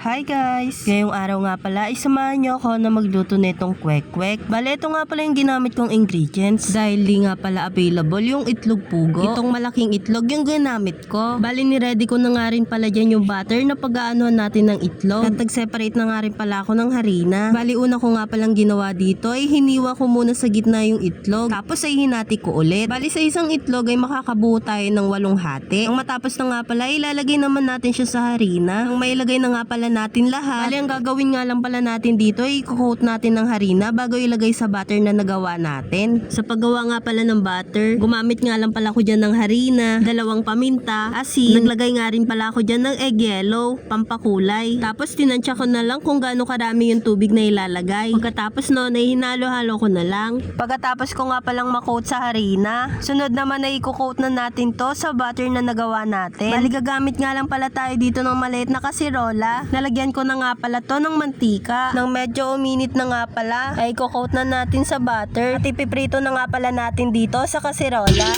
Hi guys! Ngayong araw nga pala, isamahan nyo ako na magluto nitong kwek-kwek. Bale, ito nga pala yung ginamit kong ingredients. Dahil di nga pala available yung itlog pugo. Itong malaking itlog yung ginamit ko. Bale, niready ko na nga rin pala dyan yung butter na pag-aanuhan natin ng itlog. At nag-separate na nga rin pala ako ng harina. Bale, una ko nga palang ginawa dito ay hiniwa ko muna sa gitna yung itlog. Tapos ay hinati ko ulit. Bale, sa isang itlog ay makakabuo tayo ng 8 hati. Ang matapos na nga pala, ilalagay naman natin siya sa harina. Ang mailagay na nga pala natin lahat. Bali, ang gagawin nga lang pala natin dito ay i-coat natin ng harina bago ilagay sa butter na nagawa natin. Sa paggawa nga pala ng butter, gumamit nga lang pala ako dyan ng harina, 2 paminta, asin, naglagay nga rin pala ako dyan ng egg yellow, pampakulay. Tapos tinansya ko na lang kung gaano karami yung tubig na ilalagay. Pagkatapos noon ay hinalo-halo ko na lang. Pagkatapos ko nga palang ma-coat sa harina, sunod naman ay i-coat na natin to sa butter na nagawa natin. Bali, gagamit nga lang pala tayo dito ng maliit na kasirola. Nalagyan ko na nga pala to ng mantika. Nang medyo uminit na nga pala, ay i-coat na natin sa butter. At ipiprito na nga pala natin dito sa kasirola.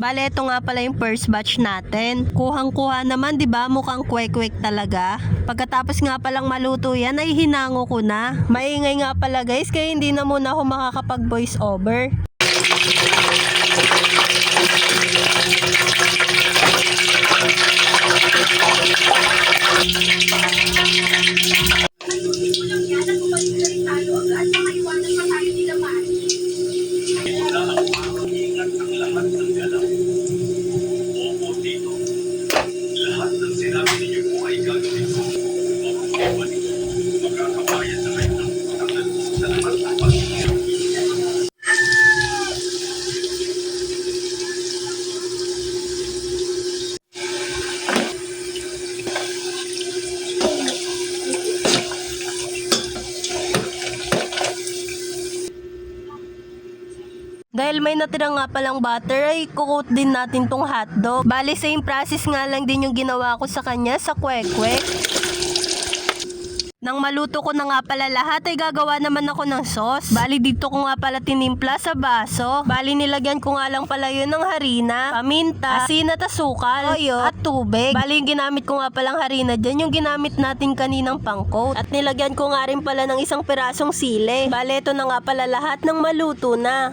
Bale, ito nga pala yung first batch natin. Kuhang-kuha naman, 'di ba? Mukhang kwek-kwek talaga. Pagkatapos nga palang maluto yan, ay hinango ko na. Maingay nga pala guys, kaya hindi na muna ako makakapag-voice over. Dahil may natira nga palang butter, ay kukut din natin tong hotdog. Bali, same process nga lang din yung ginawa ko sa kanya sa kwek-kwek. Nang maluto ko na nga pala lahat, ay gagawa naman ako ng sauce. Bali, dito ko nga pala tinimpla sa baso. Bali, nilagyan ko nga lang pala yun ng harina, paminta, asin at asukal, toyo, at tubig. Bali, yung ginamit ko nga palang harina dyan, yung ginamit natin kaninang pang-coat. At nilagyan ko nga rin pala ng 1 pirasong sili. Bali, ito na nga pala lahat ng maluto na.